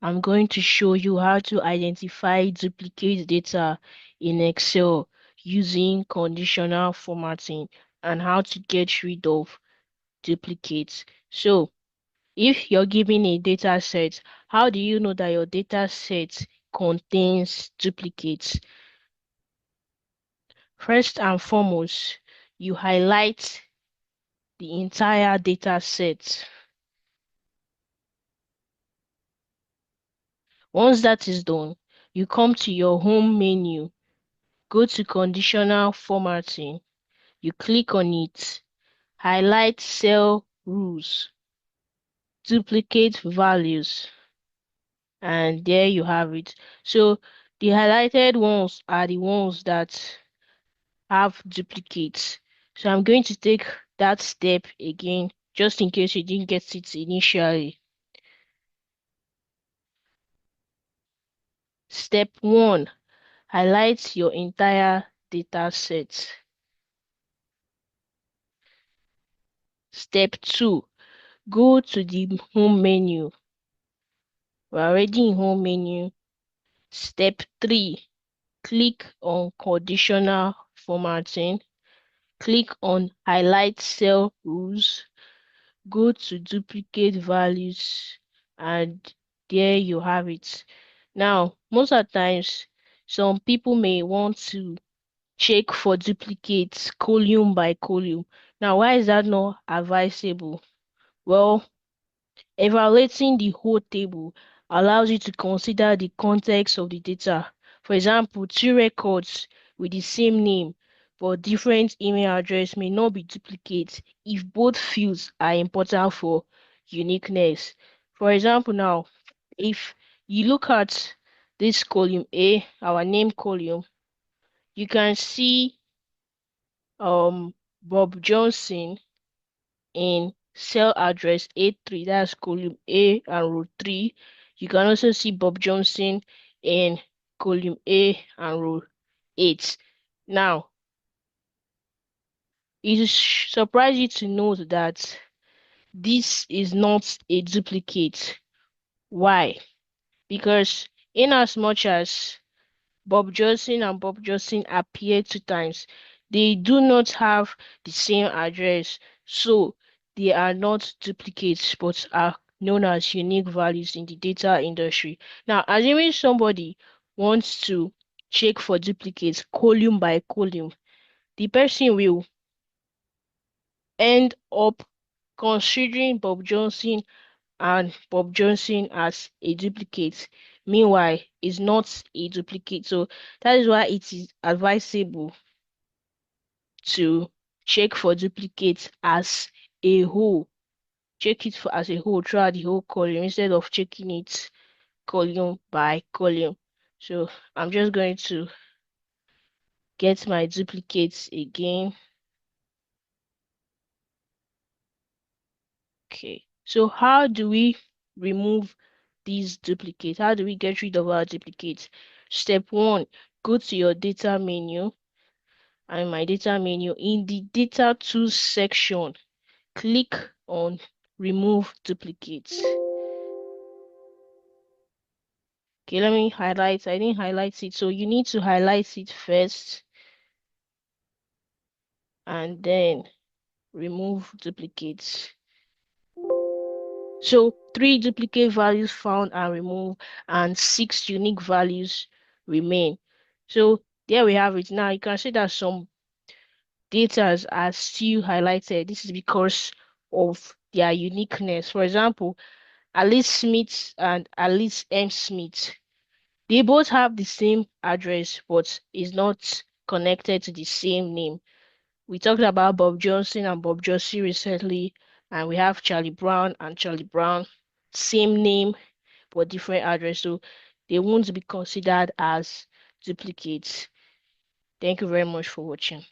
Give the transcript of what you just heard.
I'm going to show you how to identify duplicate data in Excel using conditional formatting and how to get rid of duplicates. So, if you're given a data set, how do you know that your data set contains duplicates? First and foremost, you highlight the entire data set. Once that is done, you come to your home menu, go to conditional formatting, you click on it, highlight cell rules, duplicate values, and there you have it. So the highlighted ones are the ones that have duplicates. So I'm going to take that step again, just in case you didn't get it initially. Step 1, highlight your entire data set. Step 2, go to the home menu. We're already in home menu. Step 3, click on conditional formatting. Click on highlight cell rules. Go to duplicate values, and there you have it. Now, most of the times, some people may want to check for duplicates column by column. Now, why is that not advisable? Well, evaluating the whole table allows you to consider the context of the data. For example, two records with the same name but different email address may not be duplicates if both fields are important for uniqueness. For example, now, if you look at this column A, our name column, you can see Bob Johnson in cell address A3, that's column A and row 3. You can also see Bob Johnson in column A and row 8. Now, it is surprising to note that this is not a duplicate. Why? Because in as much as Bob Johnson and Bob Johnson appear 2 times, they do not have the same address, so they are not duplicates but are known as unique values in the data industry. Now, assuming somebody wants to check for duplicates column by column, the person will end up considering Bob Johnson and Bob Johnson as a duplicate. Meanwhile, it's not a duplicate. So that is why it is advisable to check for duplicates as a whole. Check it for as a whole throughout the whole column instead of checking it column by column. So I'm just going to get my duplicates again. Okay. So how do we remove these duplicates? How do we get rid of our duplicates? Step 1, go to your data menu. And my data menu, in the data tools section, click on remove duplicates. Okay, let me highlight. I didn't highlight it, so you need to highlight it first and then remove duplicates. So 3 duplicate values found and removed, and 6 unique values remain. So there we have it. Now you can see that some data are still highlighted. This is because of their uniqueness. For example, Alice Smith and Alice M. Smith, they both have the same address, but is not connected to the same name. We talked about Bob Johnson and Bob Johnson recently, and we have Charlie Brown and Charlie Brown, same name but different address, so they won't be considered as duplicates. Thank you very much for watching.